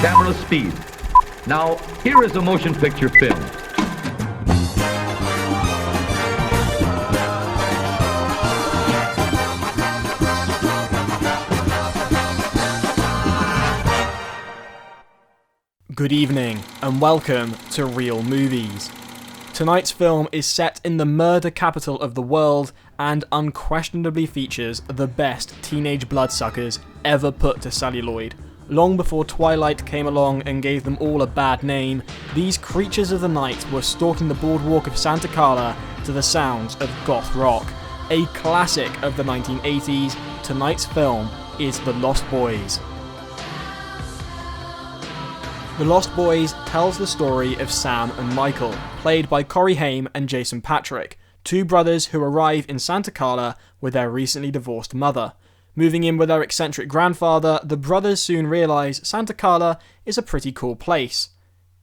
camera speed. Now, here is a motion picture film. Good evening, and welcome to Real Movies. Tonight's film is set in the murder capital of the world and unquestionably features the best teenage bloodsuckers ever put to celluloid. Long before Twilight came along and gave them all a bad name, these creatures of the night were stalking the boardwalk of Santa Carla to the sounds of goth rock. A classic of the 1980s, tonight's film is The Lost Boys. The Lost Boys tells the story of Sam and Michael, played by Corey Haim and Jason Patric, two brothers who arrive in Santa Carla with their recently divorced mother. Moving in with their eccentric grandfather, the brothers soon realise Santa Carla is a pretty cool place,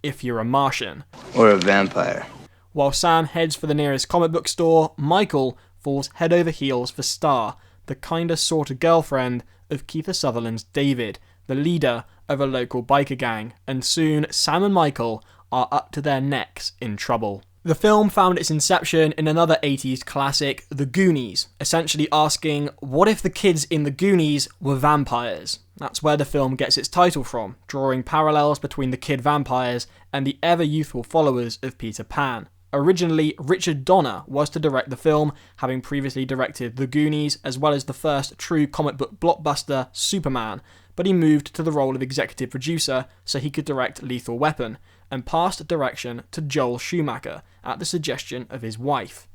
if you're a Martian. Or a vampire. While Sam heads for the nearest comic book store, Michael falls head over heels for Star, the kinda sorta girlfriend of Kiefer Sutherland's David, the leader of a local biker gang, and soon Sam and Michael are up to their necks in trouble. The film found its inception in another 80s classic, The Goonies, essentially asking, what if the kids in The Goonies were vampires? That's where the film gets its title from, drawing parallels between the kid vampires and the ever-youthful followers of Peter Pan. Originally, Richard Donner was to direct the film, having previously directed The Goonies as well as the first true comic book blockbuster, Superman, but he moved to the role of executive producer so he could direct Lethal Weapon, and passed direction to Joel Schumacher at the suggestion of his wife.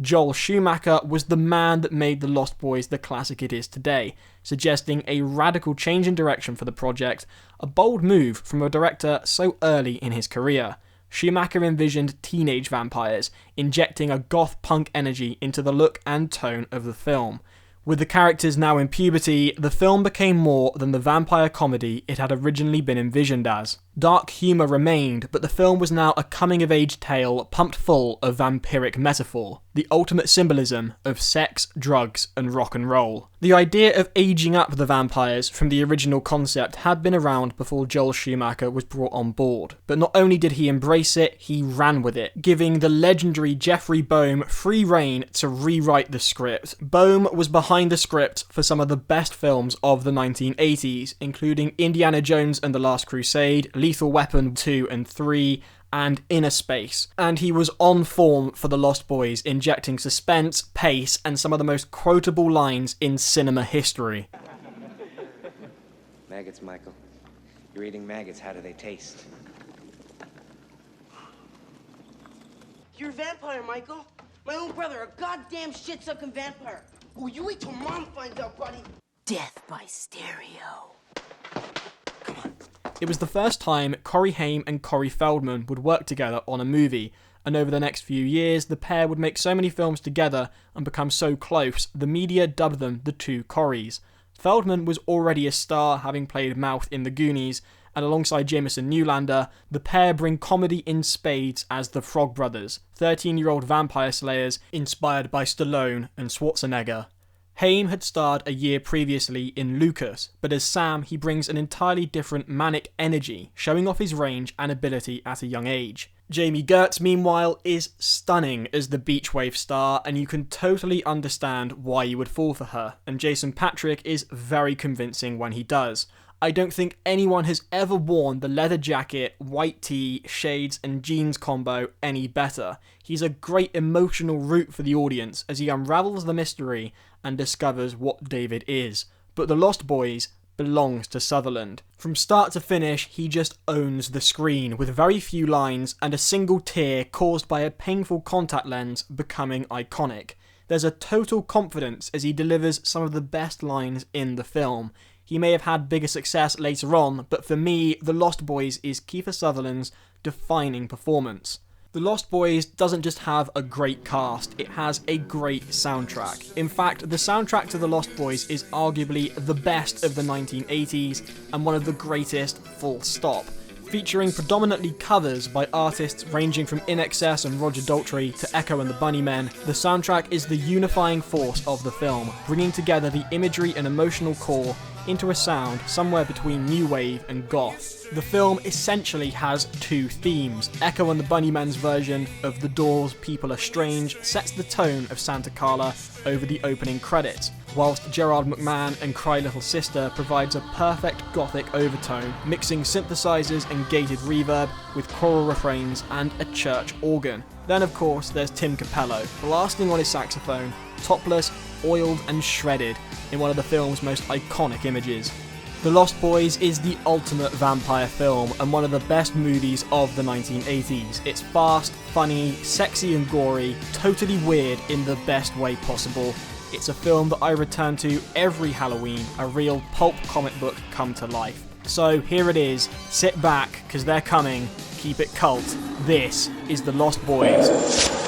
Joel Schumacher was the man that made The Lost Boys the classic it is today, suggesting a radical change in direction for the project, a bold move from a director so early in his career. Schumacher envisioned teenage vampires, injecting a goth punk energy into the look and tone of the film. With the characters now in puberty, the film became more than the vampire comedy it had originally been envisioned as. Dark humour remained, but the film was now a coming-of-age tale pumped full of vampiric metaphor, the ultimate symbolism of sex, drugs, and rock and roll. The idea of aging up the vampires from the original concept had been around before Joel Schumacher was brought on board, but not only did he embrace it, he ran with it, giving the legendary Jeffrey Boehm free rein to rewrite the script. Boehm was behind the script for some of the best films of the 1980s, including Indiana Jones and the Last Crusade, Lethal Weapon 2 and 3, and Inner Space, and he was on form for The Lost Boys, injecting suspense, pace, and some of the most quotable lines in cinema history. Maggots, Michael. You're eating maggots. How do they taste? You're a vampire, Michael. My own brother, a goddamn shit-sucking vampire. Oh, you wait till Mom finds out, buddy. Death by stereo. It was the first time Corey Haim and Corey Feldman would work together on a movie, and over the next few years, the pair would make so many films together and become so close, the media dubbed them the two Corys. Feldman was already a star, having played Mouth in The Goonies, and alongside Jameson Newlander, the pair bring comedy in spades as the Frog Brothers, 13-year-old vampire slayers inspired by Stallone and Schwarzenegger. Haim had starred a year previously in Lucas, but as Sam he brings an entirely different manic energy, showing off his range and ability at a young age. Jamie Gertz, meanwhile, is stunning as the beach waif star, and you can totally understand why you would fall for her, and Jason Patric is very convincing when he does. I don't think anyone has ever worn the leather jacket, white tee, shades and jeans combo any better. He's a great emotional route for the audience as he unravels the mystery and discovers what David is. But The Lost Boys belongs to Sutherland. From start to finish, he just owns the screen, with very few lines and a single tear caused by a painful contact lens becoming iconic. There's a total confidence as he delivers some of the best lines in the film. He may have had bigger success later on, but for me, The Lost Boys is Kiefer Sutherland's defining performance. The Lost Boys doesn't just have a great cast, it has a great soundtrack. In fact, the soundtrack to The Lost Boys is arguably the best of the 1980s and one of the greatest, full stop. Featuring predominantly covers by artists ranging from INXS and Roger Daltrey to Echo and the Bunnymen, the soundtrack is the unifying force of the film, bringing together the imagery and emotional core into a sound somewhere between new wave and goth. The film essentially has two themes. Echo and the Bunnymen's version of The Doors' People Are Strange sets the tone of Santa Carla over the opening credits, whilst Gerard McMahon and Cry Little Sister provides a perfect gothic overtone, mixing synthesizers and gated reverb with choral refrains and a church organ. Then of course there's Tim Capello, blasting on his saxophone, topless, oiled and shredded in one of the film's most iconic images. The Lost Boys is the ultimate vampire film and one of the best movies of the 1980s. It's fast, funny, sexy and gory, totally weird in the best way possible. It's a film that I return to every Halloween, a real pulp comic book come to life. So here it is, sit back, cause they're coming, keep it cult. This is The Lost Boys.